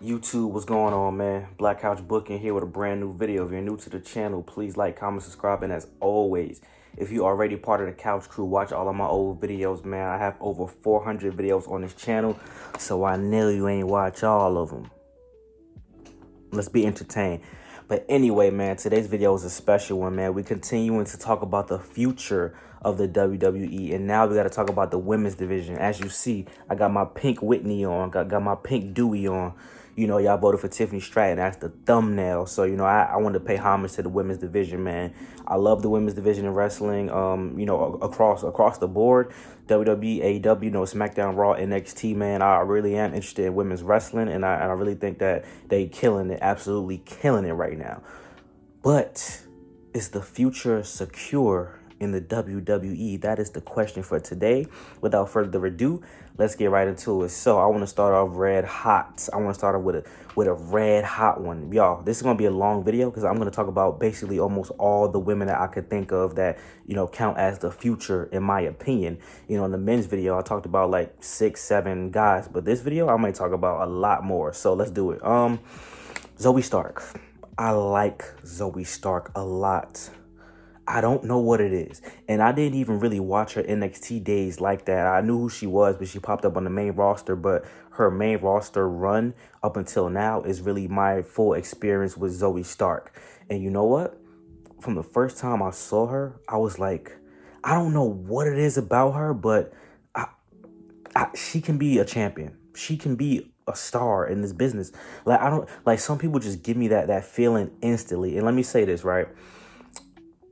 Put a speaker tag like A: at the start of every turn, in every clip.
A: YouTube, what's going on, man? Black Couch Booking here with a brand new video. If you're new to the channel, please like, comment, subscribe, and as always, if you're already part of the Couch Crew, watch all of my old videos, man. I have over 400 videos on this channel, so I know you ain't watch all of them. Let's be entertained. But anyway, man, today's video is a special one, man. We're continuing to talk about the future of the WWE, and now we got to talk about the women's division. As you see, I got my pink Whitney on, got my pink Dewey on. You know, y'all voted for Tiffany Stratton. That's the thumbnail. So, you know, I wanted to pay homage to the women's division, man. I love the women's division in wrestling, you know, across the board. WWE, AEW, you know, Smackdown, Raw, NXT, man. I really am interested in women's wrestling, and I really think that they killing it, absolutely killing it right now. But is the future secure in the WWE? That is the question for today. Without further ado, let's get right into it. So I want to start off red hot. I want to start off with a red hot one. Y'all, this is going to be a long video because I'm going to talk about basically almost all the women that I could think of that, you know, count as the future in my opinion. You know, in the men's video, I talked about like 6, 7 guys, but this video, I might talk about a lot more. So let's do it. Zoey Stark. I like Zoey Stark a lot. I don't know what it is. And I didn't even really watch her NXT days like that. I knew who she was, but she popped up on the main roster. But her main roster run up until now is really my full experience with Zoey Stark. And you know what? From the first time I saw her, I was like, I don't know what it is about her, but she can be a champion. She can be a star in this business. Like, I don't, like, some people just give me that feeling instantly. And let me say this, right?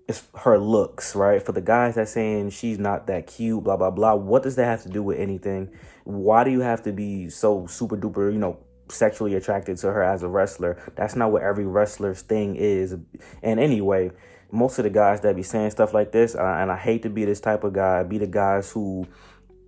A: It's her looks, right? For the guys that saying she's not that cute, blah, blah, blah. What does that have to do with anything? Why do you have to be so super duper, you know, sexually attracted to her as a wrestler? That's not what every wrestler's thing is. And anyway, most of the guys that be saying stuff like this, and I hate to be this type of guy, be the guys who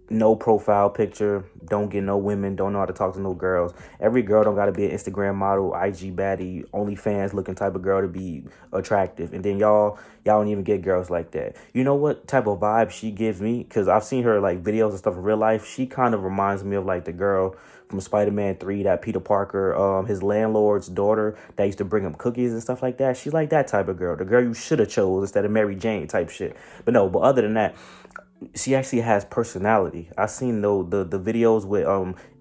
A: no profile picture, don't get no women, don't know how to talk to no girls. Every girl don't got to be an Instagram model, IG baddie, OnlyFans looking type of girl to be attractive. And then y'all don't even get girls like that. You know what type of vibe she gives me? Because I've seen her like videos and stuff in real life. She kind of reminds me of like the girl from Spider-Man 3, that Peter Parker, his landlord's daughter that used to bring him cookies and stuff like that. She's like that type of girl. The girl you should have chose instead of Mary Jane type shit. But no, but other than that, she actually has personality. I seen the videos with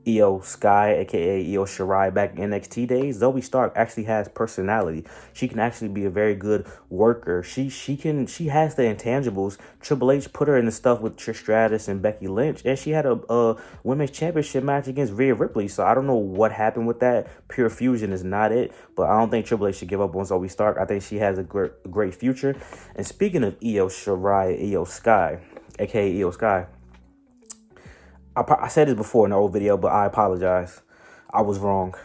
A: Iyo Sky, aka Iyo Sky, back in NXT days. Zoey Stark actually has personality. She can actually be a very good worker. She has the intangibles. Triple H put her in the stuff with Trish Stratus and Becky Lynch, and she had a women's championship match against Rhea Ripley. So I don't know what happened with that. Pure fusion is not it, but I don't think Triple H should give up on Zoey Stark. I think she has a great future. And speaking of Iyo Sky, aka Iyo Sky. I said this before in the old video, but I apologize. I was wrong.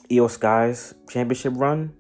A: Iyo Sky's championship run,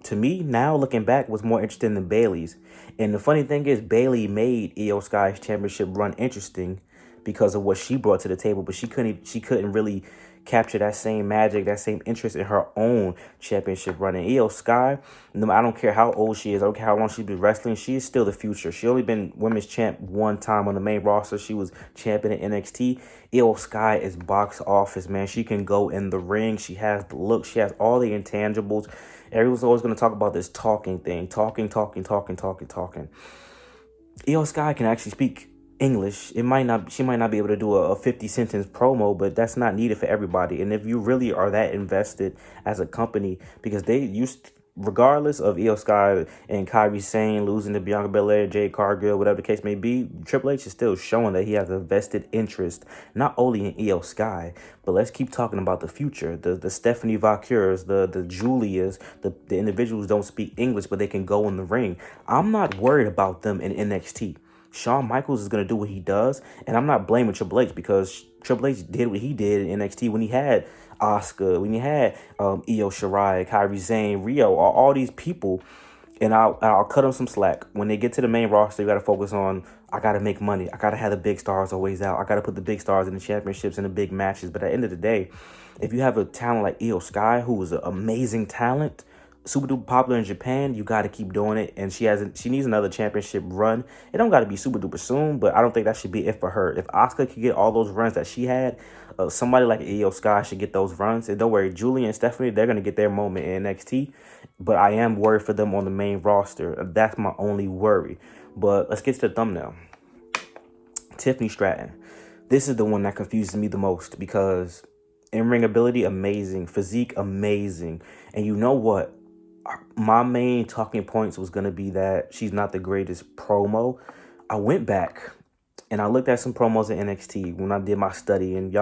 A: to me, now looking back, was more interesting than Bayley's. And the funny thing is, Bayley made Iyo Sky's championship run interesting because of what she brought to the table, but she couldn't really capture that same magic, that same interest in her own championship run. And Iyo Sky, I don't care how old she is, I don't care how long she's been wrestling, she is still the future. She only been women's champ one time on the main roster. She was champion in NXT. Iyo Sky is box office, man. She can go in the ring. She has the look. She has all the intangibles. Everyone's always going to talk about this talking thing. Talking. Iyo Sky can actually speak English. She might not be able to do a 50-sentence promo, but that's not needed for everybody. And if you really are that invested as a company, because they used, regardless of Iyo Sky and Kairi Sane losing to Bianca Belair, Jade, Cargill, whatever the case may be, Triple H is still showing that he has a vested interest, not only in Iyo Sky, but let's keep talking about the future. The Stephanie Valkyries, the Julias, the individuals don't speak English, but they can go in the ring. I'm not worried about them in NXT. Shawn Michaels is going to do what he does, and I'm not blaming Triple H because Triple H did what he did in NXT when he had Asuka, when he had Iyo Sky, Kairi Sane, Rio, all these people, and I'll cut them some slack. When they get to the main roster, you got to focus on, I got to make money. I got to have the big stars always out. I got to put the big stars in the championships and the big matches. But at the end of the day, if you have a talent like Iyo Sky, who is an amazing talent, super duper popular in Japan, you got to keep doing it. And she needs another championship run. It don't got to be super duper soon, but I don't think that should be it for her. If Asuka could get all those runs that she had, Somebody like Iyo Sky should get those runs. And don't worry, Julie and Stephanie, they're going to get their moment in NXT. But I am worried for them on the main roster. That's my only worry. But let's get to the thumbnail. Tiffany Stratton. This is the one that confuses me the most because in-ring ability, amazing. Physique, amazing. And you know what? My main talking points was going to be that she's not the greatest promo. I went back and I looked at some promos in NXT when I did my study, and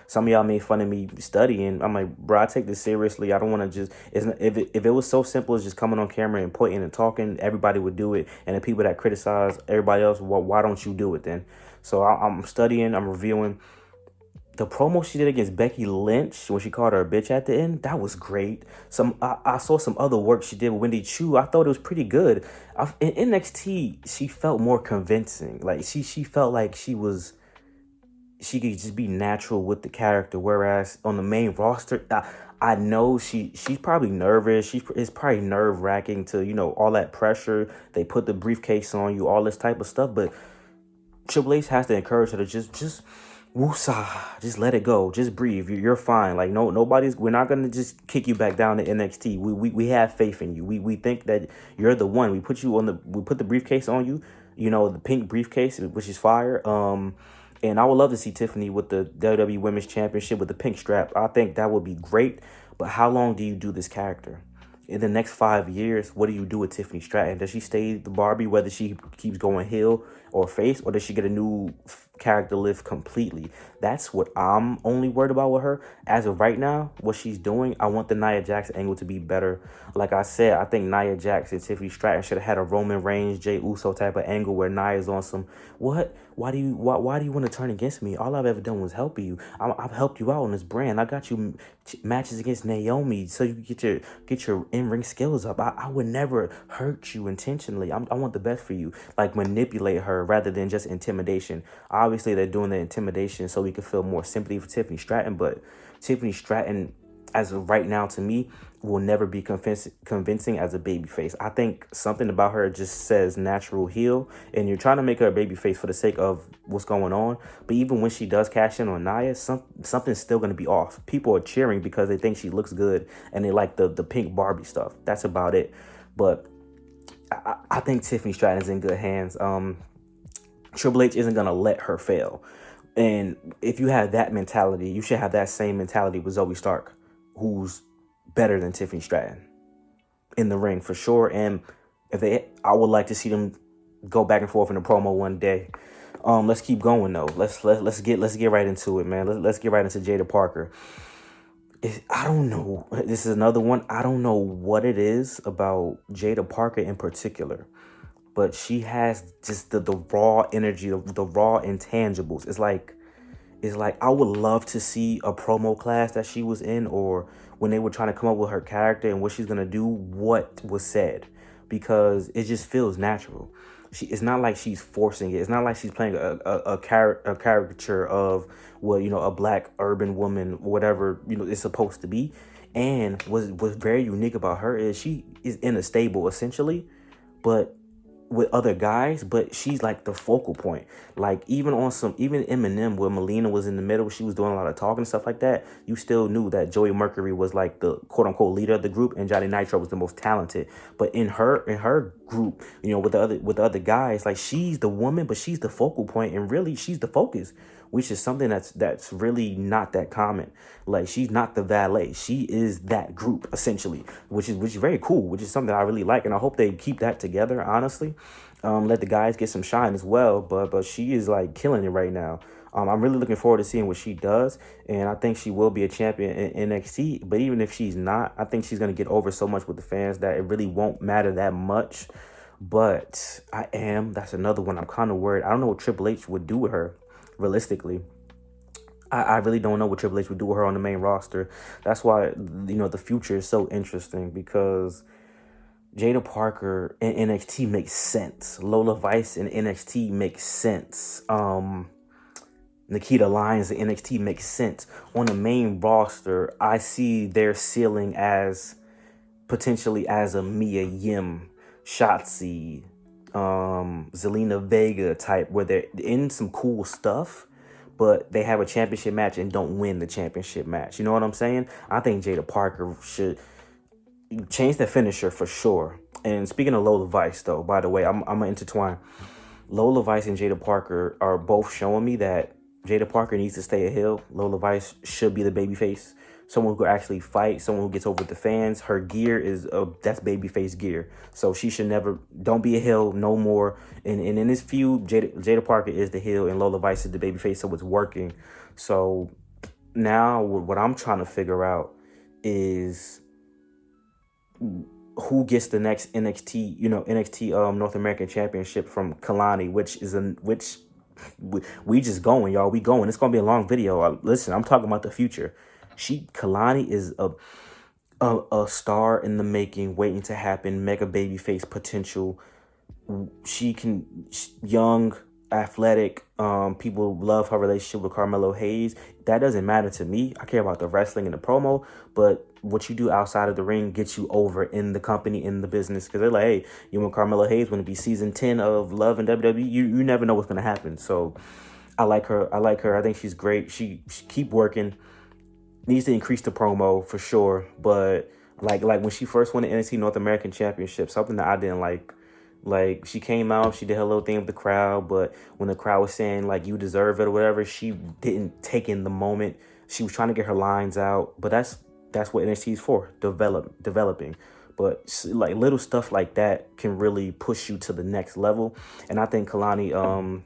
A: some of y'all made fun of me studying. I'm like, bro, I take this seriously. I don't want to just, if it was so simple as just coming on camera and pointing and talking, everybody would do it. And the people that criticize everybody else, well, why don't you do it then? So I'm studying, I'm reviewing. The promo she did against Becky Lynch when she called her a bitch at the end, that was great. I saw some other work she did with Wendy Chu. I thought it was pretty good. In NXT, she felt more convincing. Like she felt like she could just be natural with the character. Whereas on the main roster, I know she's probably nervous. It's probably nerve-wracking to, you know, all that pressure. They put the briefcase on you, all this type of stuff. But Triple H has to encourage her to just woosah, just let it go, just breathe. You're fine. Like we're not gonna just kick you back down to NXT. We have faith in you. We think that you're the one. We put the briefcase on you. You know, the pink briefcase, which is fire. And I would love to see Tiffany with the WWE Women's Championship with the pink strap. I think that would be great. But how long do you do this character? In the next 5 years, what do you do with Tiffany Stratton? Does she stay the Barbie, whether she keeps going heel or face, or does she get a new character lift completely? That's what I'm only worried about with her. As of right now, what she's doing, I want the Nia Jax angle to be better. Like I said, I think Nia Jax and Tiffany Stratton should have had a Roman Reigns, Jey Uso type of angle where Nia's on some, what? Why do you want to turn against me? All I've ever done was help you. I've helped you out on this brand. I got you matches against Naomi so you get your in-ring skills up. I would never hurt you intentionally. I want the best for you. Like, manipulate her rather than just intimidation. Obviously, they're doing the intimidation so we can feel more sympathy for Tiffany Stratton, but Tiffany Stratton, as of right now, to me, will never be convincing as a babyface. I think something about her just says natural heel, and you're trying to make her a babyface for the sake of what's going on. But even when she does cash in on Nia, something's still going to be off. People are cheering because they think she looks good, and they like the pink Barbie stuff. That's about it. But I think Tiffany Stratton is in good hands. Triple H isn't going to let her fail. And if you have that mentality, you should have that same mentality with Zoey Stark, who's better than Tiffany Stratton in the ring for sure. And I would like to see them go back and forth in a promo one day. Let's keep going though. Let's get right into it, man. Let's get right into Jade Parker. I don't know. This is another one. I don't know what it is about Jade Parker in particular, but she has just the raw energy, the raw intangibles. It's like I would love to see a promo class that she was in, or when they were trying to come up with her character and what she's gonna do, what was said, because it just feels natural. It's not like she's forcing it. It's not like she's playing a caricature of what, you know, a black urban woman, whatever, you know, it's supposed to be. And what's very unique about her is she is in a stable essentially, but with other guys, but she's like the focal point. Like even Eminem, where Melina was in the middle, she was doing a lot of talking and stuff like that, you still knew that Joey Mercury was like the quote unquote leader of the group, and Johnny Nitro was the most talented. But in her group, you know, with the other guys, like she's the woman, but she's the focal point, and really she's the focus, which is something that's really not that common. Like, she's not the valet. She is that group, essentially, which is very cool, which is something I really like, and I hope they keep that together, honestly. Let the guys get some shine as well, but she is, like, killing it right now. I'm really looking forward to seeing what she does, and I think she will be a champion in NXT, but even if she's not, I think she's going to get over so much with the fans that it really won't matter that much. But that's another one I'm kind of worried. I don't know what Triple H would do with her. Realistically, I really don't know what Triple H would do with her on the main roster. That's why, you know, the future is so interesting, because Jada Parker in NXT makes sense. Lola Vice in NXT makes sense. Nikita Lyons in NXT makes sense. On the main roster, I see their ceiling as potentially as a Mia Yim, Shotzi, Zelina Vega type, where they're in some cool stuff, but they have a championship match and don't win the championship match. You know what I'm saying? I think Jada Parker should change the finisher for sure. And speaking of Lola Vice, though, by the way, I'm going to intertwine. Lola Vice and Jada Parker are both showing me that Jada Parker needs to stay a heel. Lola Vice should be the babyface. Someone who could actually fight, someone who gets over with the fans. Her gear is, that's babyface gear. So she should never, don't be a heel no more. And in this feud, Jada Parker is the heel and Lola Vice is the babyface, so it's working. So now what I'm trying to figure out is who gets the next NXT North American Championship from Kalani, which we just going, y'all. We going. It's gonna be a long video. Listen, I'm talking about the future. Kalani is a star in the making, waiting to happen. Mega babyface potential. Young, athletic. People love her relationship with Carmelo Hayes. That doesn't matter to me. I care about the wrestling and the promo, but what you do outside of the ring gets you over in the company, in the business. Because they're like, hey, you and Carmelo Hayes want to be season 10 of Love and WWE. You never know what's going to happen. So I like her. I think she's great. She keep working. Needs to increase the promo for sure. But like when she first won the NXT North American Championship, something that I didn't like she came out, she did her little thing with the crowd, but when the crowd was saying like you deserve it or whatever, she didn't take in the moment. She was trying to get her lines out, but that's what NXT is for, developing. But like little stuff like that can really push you to the next level. And I think Kalani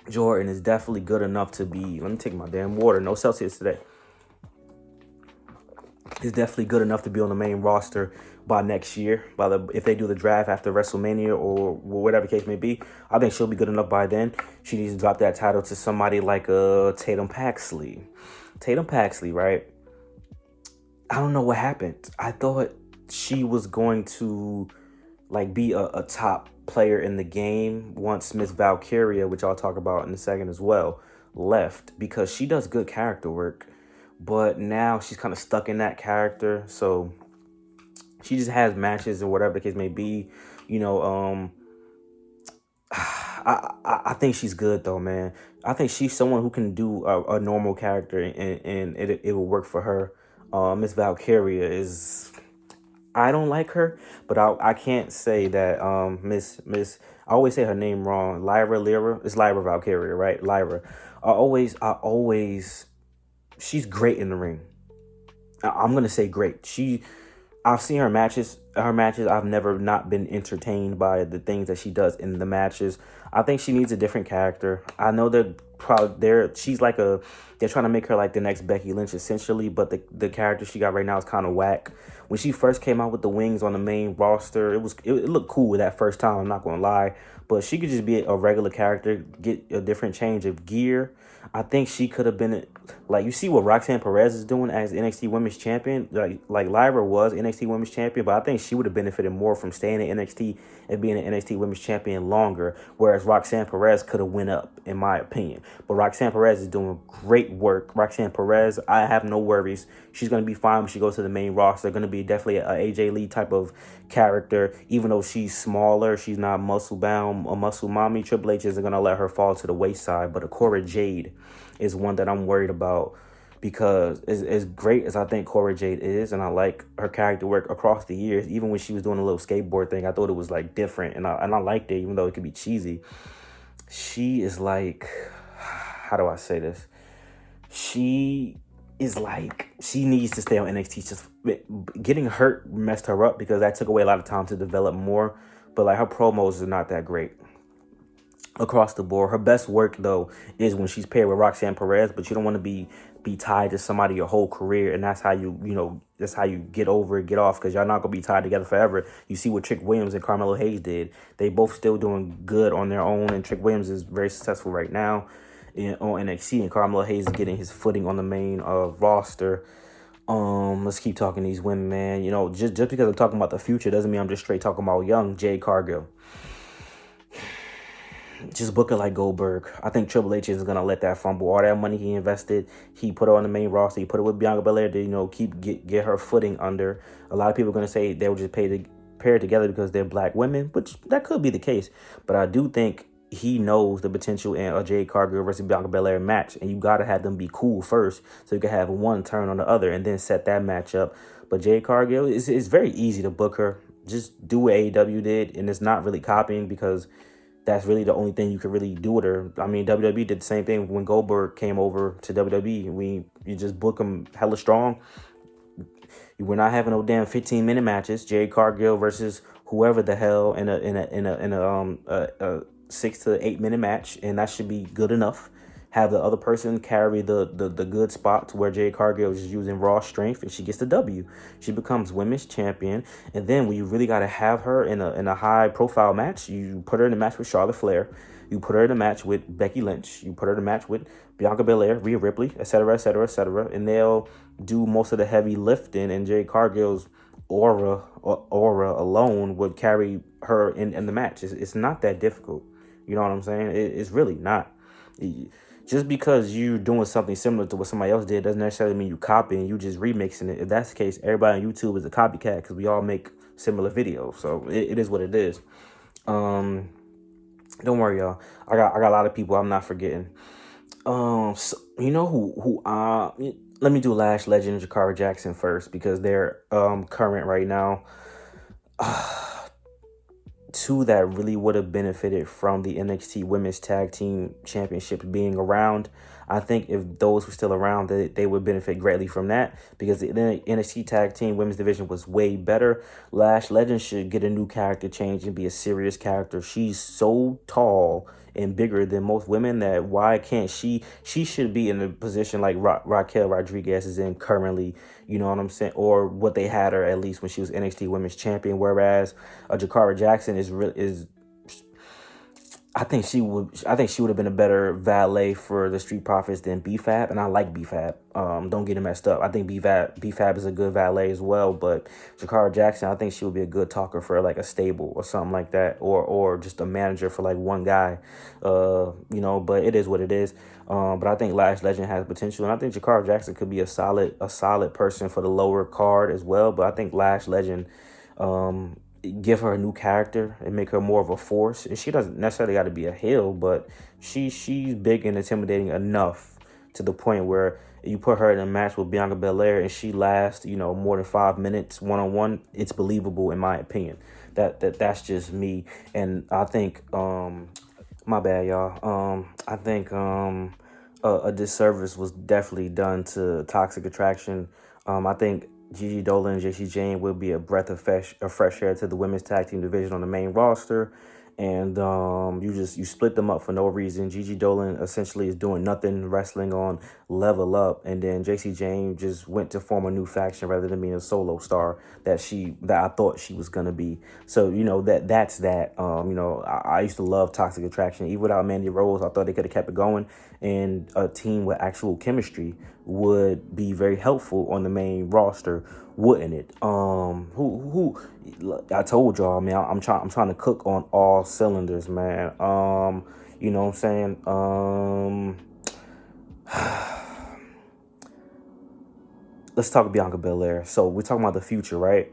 A: Jordan is definitely good enough to be, let me take my damn water, no Celsius today. Is definitely good enough to be on the main roster by next year. If they do the draft after WrestleMania or whatever case may be, I think she'll be good enough by then. She needs to drop that title to somebody like Tatum Paxley. Tatum Paxley, right? I don't know what happened. I thought she was going to like be a top player in the game once Miss Valkyria, which I'll talk about in a second as well, left, because she does good character work. But now she's kind of stuck in that character. So she just has matches or whatever the case may be. I think she's good though, man. I think she's someone who can do a normal character and it will work for her. Miss Valkyria is, I don't like her, but I can't say that Miss I always say her name wrong. Lyra. It's Lyra Valkyria, right? Lyra. I always she's great in the ring. I'm going to say great. I've seen her matches. I've never not been entertained by the things that she does in the matches. I think she needs a different character. I know they're trying to make her like the next Becky Lynch essentially, but the character she got right now is kind of whack. When she first came out with the wings on the main roster, it looked cool with that first time, I'm not going to lie. But she could just be a regular character, get a different change of gear. I think she could have been, like, you see what Roxanne Perez is doing as NXT Women's Champion? Like Lyra was NXT Women's Champion, but I think she would have benefited more from staying in NXT and being an NXT Women's Champion longer, whereas Roxanne Perez could have went up, in my opinion. But Roxanne Perez is doing great work. Roxanne Perez, I have no worries. She's going to be fine when she goes to the main roster. Going to be definitely a AJ Lee type of character, even though she's smaller. She's not muscle-bound, a muscle mommy. Triple H isn't going to let her fall to the wayside, but Cora Jade is one that I'm worried about, because as great as I think Cora Jade is, and I like her character work across the years, even when she was doing a little skateboard thing, I thought it was like different, and I liked it, even though it could be cheesy. She is like, how do I say this? She needs to stay on NXT. Just getting hurt messed her up, because that took away a lot of time to develop more. But like her promos are not that great across the board. Her best work though is when she's paired with Roxanne Perez, but you don't want to be tied to somebody your whole career, and that's how that's how you get over it, get off, because y'all not gonna be tied together forever. You see what Trick Williams and Carmelo Hayes did. They both still doing good on their own, and Trick Williams is very successful right now on NXT, and Carmelo Hayes is getting his footing on the main roster. Let's keep talking these women, man. Just because I'm talking about the future doesn't mean I'm just straight talking about young Jade Cargill. Just book it like Goldberg. I think Triple H is gonna let that fumble. All that money he invested, he put her on the main roster. He put her with Bianca Belair to get her footing under. A lot of people are gonna say they were just pair together because they're black women, which that could be the case. But I do think he knows the potential in a Jade Cargill versus Bianca Belair match, and you gotta have them be cool first, so you can have one turn on the other, and then set that match up. But Jade Cargill, it's very easy to book her. Just do what AEW did, and it's not really copying, because that's really the only thing you could really do with her. I mean, WWE did the same thing when Goldberg came over to WWE. You just book him hella strong. We're not having no damn 15-minute matches. Jade Cargill versus whoever the hell in a 6 to 8 minute match, and that should be good enough. Have the other person carry the good spot to where Jade Cargill is using raw strength, and she gets the W. She becomes women's champion, and then when you really got to have her in a high profile match, you put her in a match with Charlotte Flair. You put her in a match with Becky Lynch. You put her in a match with Bianca Belair, Rhea Ripley, etc., etc., etc., and they'll do most of the heavy lifting, and Jade Cargill's aura alone would carry her in the match. It's not that difficult. You know what I'm saying? It's really not. Just because you're doing something similar to what somebody else did doesn't necessarily mean you copying. You just remixing it. If that's the case, everybody on YouTube is a copycat, because we all make similar videos. So it is what it is. Don't worry, y'all. I got a lot of people I'm not forgetting. So, you know who let me do Lash Legend and Jakara Jackson first, because they're current right now. Two that really would have benefited from the NXT Women's Tag Team Championship being around. I think if those were still around, they would benefit greatly from that, because the NXT Tag Team Women's Division was way better. Lash Legend should get a new character change and be a serious character. She's so tall and bigger than most women that why can't she should be in a position like Raquel Rodriguez is in currently, you know what I'm saying, or what they had her at least when she was NXT Women's Champion, whereas Jakara Jackson is I think she would have been a better valet for the Street Profits than B-Fab, and I like B-Fab. Don't get it messed up. I think B-Fab is a good valet as well, but Jakara Jackson, I think she would be a good talker for like a stable or something like that, or just a manager for like one guy. You know, but it is what it is. But I think Lash Legend has potential, and I think Jakara Jackson could be a solid person for the lower card as well. But I think Lash Legend, give her a new character and make her more of a force. And she doesn't necessarily got to be a heel, but she's big and intimidating enough to the point where you put her in a match with Bianca Belair and she lasts, you know, more than 5 minutes one-on-one, it's believable in my opinion. That's just me. And I think my bad, y'all. I think a disservice was definitely done to Toxic Attraction. I think Gigi Dolan and JC Jane will be a breath of fresh air to the women's tag team division on the main roster. And you split them up for no reason. Gigi Dolan essentially is doing nothing wrestling on Level Up, and then JC Jane just went to form a new faction rather than being a solo star that I thought she was gonna be. So you know that's that. You know, I used to love Toxic Attraction. Even without Mandy Rose, I thought they could have kept it going, and a team with actual chemistry would be very helpful on the main roster, wouldn't it? Who I told y'all, man, I'm trying to cook on all cylinders, man. You know what I'm saying? Let's talk Bianca Belair. So we're talking about the future, right?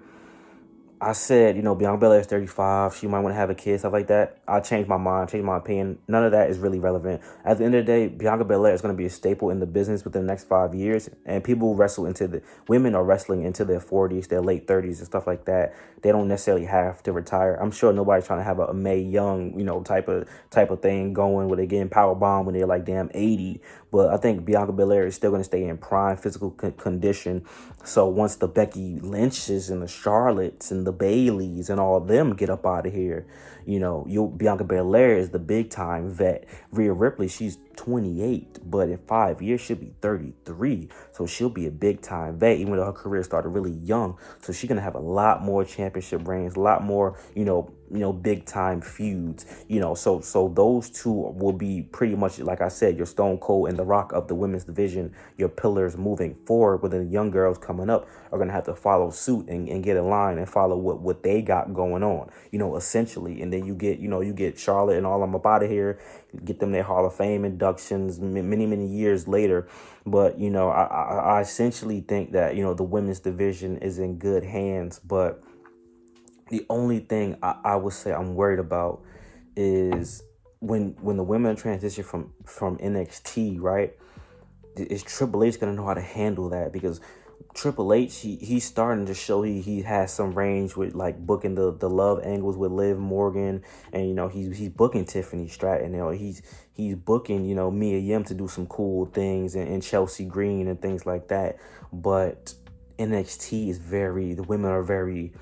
A: I said, you know, Bianca Belair is 35. She might want to have a kid, stuff like that. I changed my mind, changed my opinion. None of that is really relevant. At the end of the day, Bianca Belair is going to be a staple in the business within the next 5 years. And women are wrestling into their 40s, their late 30s and stuff like that. They don't necessarily have to retire. I'm sure nobody's trying to have a Mae Young, you know, type of thing going where they're getting powerbomb when they're like damn 80. But I think Bianca Belair is still going to stay in prime physical condition. So once the Becky Lynches and the Charlottes and the Baileys and all them get up out of here, you know, Bianca Belair is the big time vet. Rhea Ripley, she's 28, but in 5 years she'll be 33. So she'll be a big time vet, even though her career started really young. So she's gonna have a lot more championship reigns, a lot more, you know, big time feuds. You know, so those two will be pretty much, like I said, your Stone Cold and The Rock of the women's division. Your pillars moving forward, but then the young girls coming up are gonna have to follow suit and get in line and follow what they got going on. You know, essentially, and then you get Charlotte and all them up out of here, get them their Hall of Fame inductions many years later. But you know, I essentially think that, you know, the women's division is in good hands. But the only thing I would say I'm worried about is when the women transition from NXT, right? Is Triple H gonna know how to handle that? Because Triple H, he's starting to show he has some range with like booking the love angles with Liv Morgan, and he's booking Tiffany Stratton. He's booking Mia Yim to do some cool things, and Chelsea Green and things like that. But NXT is the women are very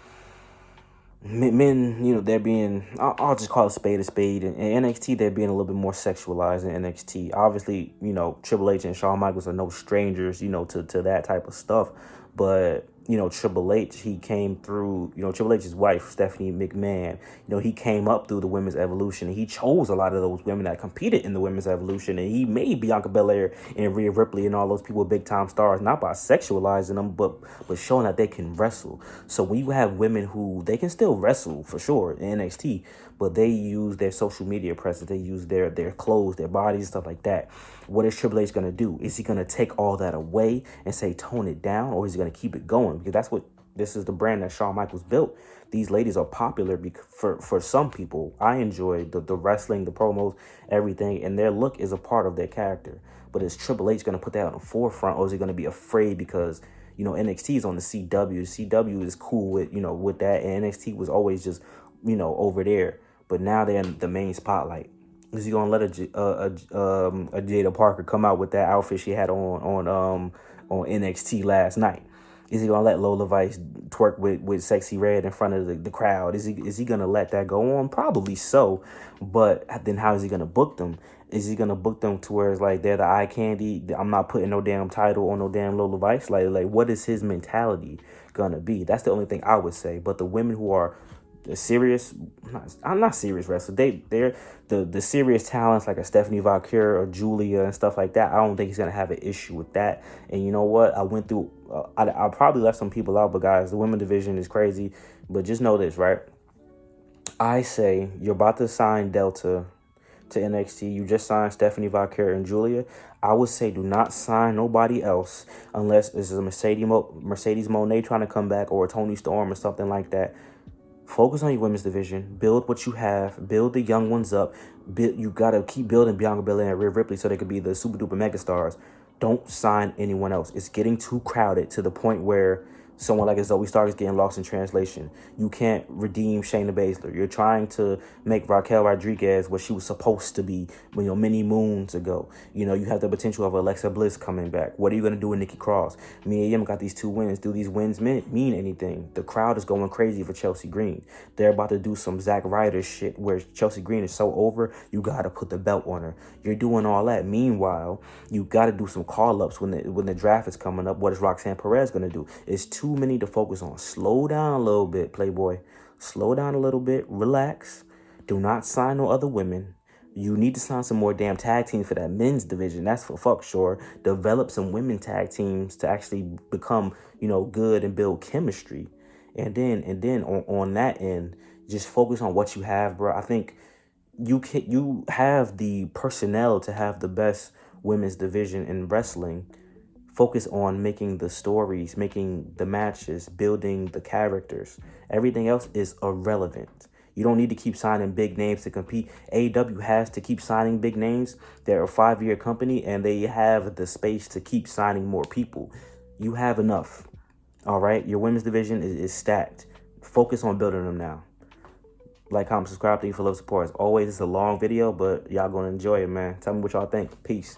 A: men, they're being, I'll just call a spade. And NXT, they're being a little bit more sexualized in NXT. Obviously, Triple H and Shawn Michaels are no strangers, to that type of stuff. But, Triple H, he came through, Triple H's wife, Stephanie McMahon, he came up through the women's evolution. And he chose a lot of those women that competed in the women's evolution. And he made Bianca Belair and Rhea Ripley and all those people big time stars, not by sexualizing them, but showing that they can wrestle. So when you have women who, they can still wrestle for sure in NXT, but they use their social media presence, they use their clothes, their bodies, stuff like that. What is Triple H going to do? Is he going to take all that away and say tone it down, or is he going to keep it going? Because this is the brand that Shawn Michaels built. These ladies are popular for some people. I enjoy the wrestling, the promos, everything, and their look is a part of their character. But is Triple H going to put that on the forefront, or is he going to be afraid because NXT is on the CW. CW is cool with that, and NXT was always just over there. But now they're in the main spotlight. Is he gonna let a Jada Parker come out with that outfit she had on NXT last night? Is he gonna let Lola Vice twerk with Sexy Red in front of the crowd? Is he gonna let that go on? Probably so. But then how is he gonna book them? Is he gonna book them to where it's like they're the eye candy? I'm not putting no damn title on no damn Lola Vice. Like what is his mentality gonna be? That's the only thing I would say. But the women who are serious, I'm not serious wrestlers. They're the serious talents like a Stephanie Valkyrie or Julia and stuff like that. I don't think he's gonna have an issue with that. And you know what? I went through. I probably left some people out, but guys, the women division is crazy. But just know this, right? I say you're about to sign Delta to NXT. You just signed Stephanie Valkyrie and Julia. I would say do not sign nobody else unless it's a Mercedes Moné trying to come back, or a Toni Storm or something like that. Focus on your women's division. Build what you have. Build the young ones up. You got to keep building Bianca Belair and Rhea Ripley so they could be the super duper mega stars. Don't sign anyone else. It's getting too crowded to the point where someone like a Zoey Stark is getting lost in translation. You can't redeem Shayna Baszler. You're trying to make Raquel Rodriguez what she was supposed to be, many moons ago. You have the potential of Alexa Bliss coming back. What are you going to do with Nikki Cross? Mia Yim got these 2 wins. Do these wins mean anything? The crowd is going crazy for Chelsea Green. They're about to do some Zack Ryder shit where Chelsea Green is so over, you got to put the belt on her. You're doing all that. Meanwhile, you got to do some call-ups when the draft is coming up. What is Roxanne Perez going to do? It's too many to focus on. Slow down a little bit, Playboy. Slow down a little bit. Relax. Do not sign no other women. You need to sign some more damn tag teams for that men's division. That's for fuck sure. Develop some women tag teams to actually become, good and build chemistry. And then on that end, just focus on what you have, bro. I think you have the personnel to have the best women's division in wrestling. Focus on making the stories, making the matches, building the characters. Everything else is irrelevant. You don't need to keep signing big names to compete. AEW has to keep signing big names. They're a 5-year company, and they have the space to keep signing more people. You have enough. All right? Your women's division is stacked. Focus on building them now. Like, comment, subscribe. Thank you for love, support. As always, it's a long video, but y'all gonna enjoy it, man. Tell me what y'all think. Peace.